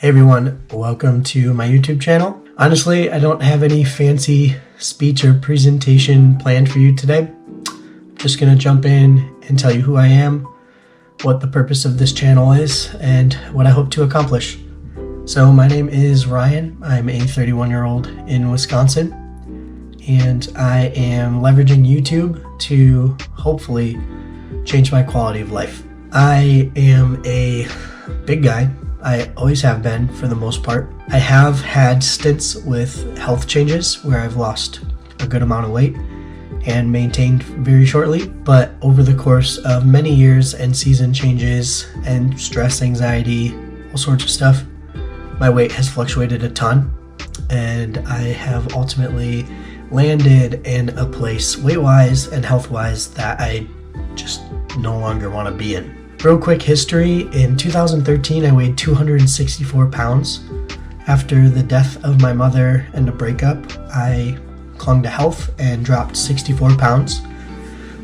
Hey everyone, welcome to my YouTube channel. Honestly, I don't have any fancy speech or presentation planned for you today. I'm just gonna jump in and tell you who I am, what the purpose of this channel is, and what I hope to accomplish. So my name is Ryan. I'm a 31-year-old in Wisconsin, and I am leveraging YouTube to hopefully change my quality of life. I am a big guy. I always have been for the most part. I have had stints with health changes where I've lost a good amount of weight and maintained very shortly, but over the course of many years and season changes and stress, anxiety, all sorts of stuff, my weight has fluctuated a ton, and I have ultimately landed in a place weight-wise and health-wise that I just no longer want to be in. Real quick history, in 2013 I weighed 264 pounds. After the death of my mother and a breakup, I clung to health and dropped 64 pounds,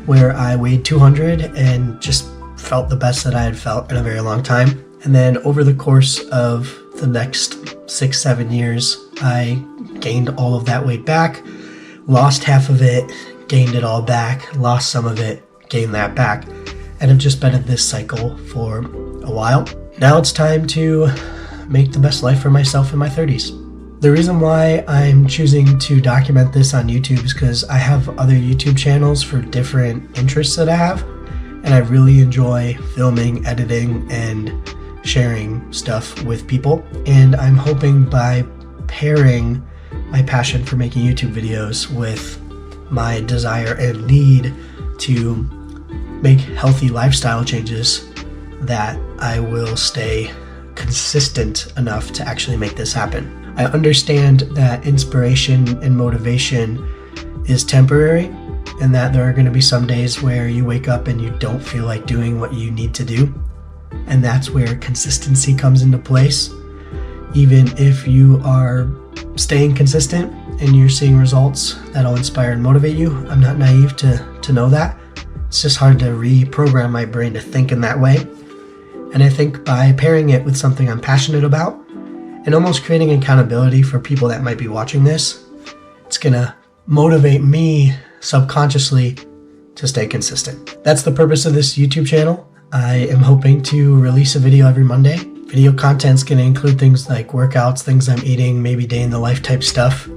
where I weighed 200 and just felt the best that I had felt in a very long time. And then over the course of the next 6-7 years, I gained all of that weight back, lost half of it, gained it all back, lost some of it, gained that back. And I've just been in this cycle for a while. Now it's time to make the best life for myself in my 30s. The reason why I'm choosing to document this on YouTube is because I have other YouTube channels for different interests that I have, and I really enjoy filming, editing, and sharing stuff with people. And I'm hoping by pairing my passion for making YouTube videos with my desire and need to make healthy lifestyle changes, that I will stay consistent enough to actually make this happen. I understand that inspiration and motivation is temporary, and that there are going to be some days where you wake up and you don't feel like doing what you need to do, and that's where consistency comes into place. Even if you are staying consistent and you're seeing results that'll inspire and motivate you, I'm not naive to know that. It's just hard to reprogram my brain to think in that way. And I think by pairing it with something I'm passionate about and almost creating accountability for people that might be watching this, it's gonna motivate me subconsciously to stay consistent. That's the purpose of this YouTube channel. I am hoping to release a video every Monday. Video content's gonna include things like workouts, things I'm eating, maybe day in the life type stuff.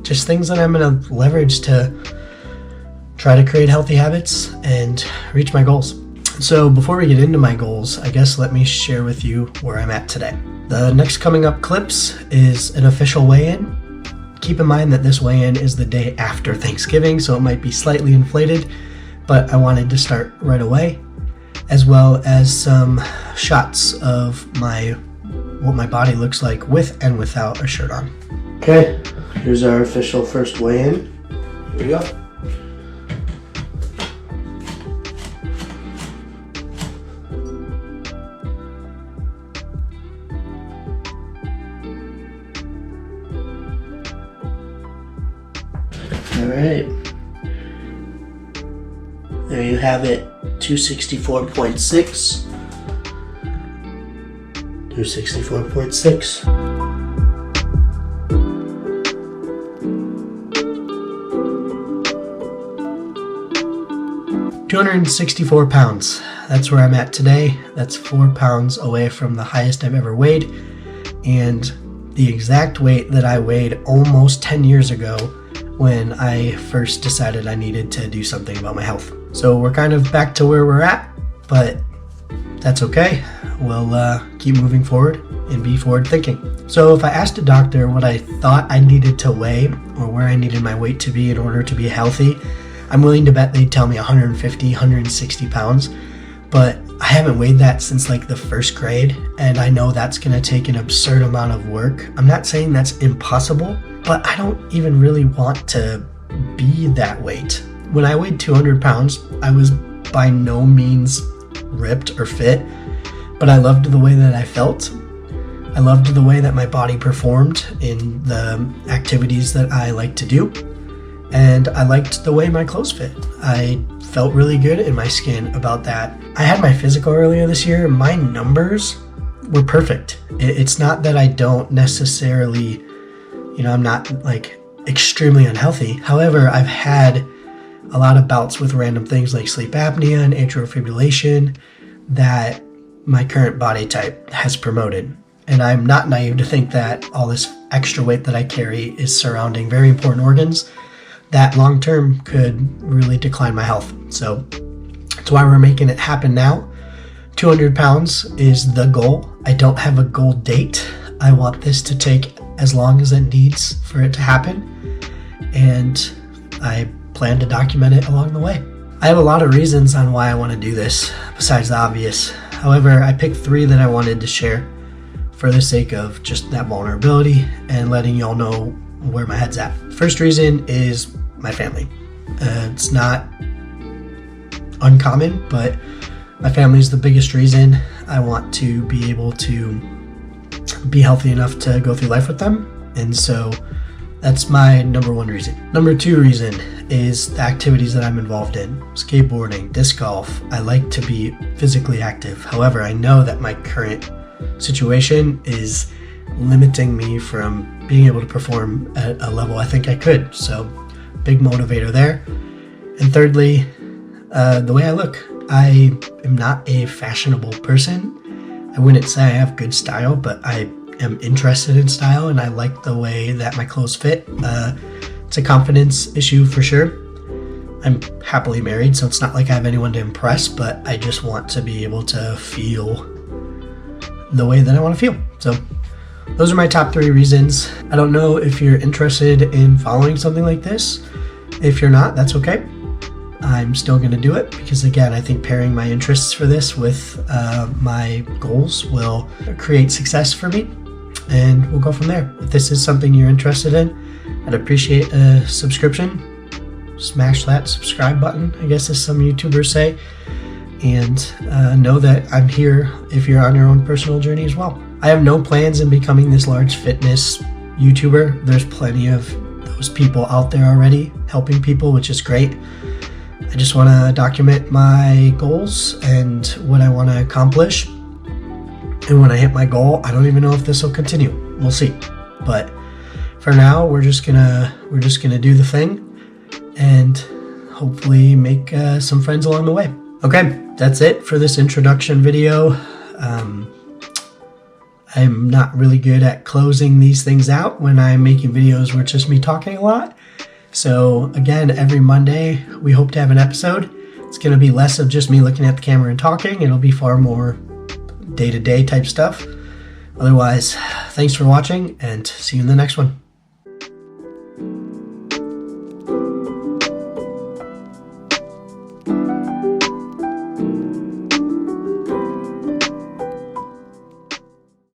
Just things that I'm gonna leverage to try to create healthy habits and reach my goals. So before we get into my goals, I guess let me share with you where I'm at today. The next coming up clips is an official weigh-in. Keep in mind that this weigh-in is the day after Thanksgiving, so it might be slightly inflated, but I wanted to start right away, as well as some shots of what my body looks like with and without a shirt on. Okay, here's our official first weigh-in. Here we go. All right, there you have it, 264.6. 264.6. £264 pounds. That's where I'm at today. That's 4 pounds away from the highest I've ever weighed, and the exact weight that I weighed almost 10 years ago when I first decided I needed to do something about my health. So we're kind of back to where we're at, but that's okay. We'll keep moving forward and be forward thinking. So if I asked a doctor what I thought I needed to weigh or where I needed my weight to be in order to be healthy, I'm willing to bet they'd tell me 150, 160 pounds, but I haven't weighed that since like the first grade, and I know that's gonna take an absurd amount of work. I'm not saying that's impossible, but I don't even really want to be that weight. When I weighed 200 pounds, I was by no means ripped or fit, but I loved the way that I felt. I loved the way that my body performed in the activities that I like to do, and I liked the way my clothes fit. I felt really good in my skin about that. I had my physical earlier this year. My numbers were perfect. It's not that I don't necessarily, I'm not like extremely unhealthy. However, I've had a lot of bouts with random things like sleep apnea and atrial fibrillation that my current body type has promoted. And I'm not naive to think that all this extra weight that I carry is surrounding very important organs that long term could really decline my health. So that's why we're making it happen now. 200 pounds is the goal. I don't have a goal date. I want this to take as long as it needs for it to happen. And I plan to document it along the way. I have a lot of reasons on why I want to do this, besides the obvious. However, I picked 3 that I wanted to share for the sake of just that vulnerability and letting y'all know where my head's at. First reason is my family. It's not uncommon, but my family is the biggest reason I want to be able to be healthy enough to go through life with them. And so that's my number 1 reason. Number 2 reason is the activities that I'm involved in. Skateboarding, disc golf. I like to be physically active. However, I know that my current situation is limiting me from being able to perform at a level I think I could. So big motivator there. And thirdly, the way I look. I am not a fashionable person. I wouldn't say I have good style, but I am interested in style and I like the way that my clothes fit. It's a confidence issue for sure. I'm happily married, so it's not like I have anyone to impress, but I just want to be able to feel the way that I want to feel. So those are my top 3 reasons. I don't know if you're interested in following something like this. If you're not, that's okay. I'm still going to do it because, again, I think pairing my interests for this with my goals will create success for me, and we'll go from there. If this is something you're interested in, I'd appreciate a subscription. Smash that subscribe button, I guess as some YouTubers say, and know that I'm here if you're on your own personal journey as well. I have no plans in becoming this large fitness YouTuber. There's plenty of those people out there already helping people, which is great. I just want to document my goals and what I want to accomplish. And when I hit my goal, I don't even know if this will continue. We'll see. But for now, we're just gonna do the thing and hopefully make some friends along the way. Okay, that's it for this introduction video. I'm not really good at closing these things out when I'm making videos where it's just me talking a lot. So again, every Monday, we hope to have an episode. It's going to be less of just me looking at the camera and talking. It'll be far more day-to-day type stuff. Otherwise, thanks for watching and see you in the next one.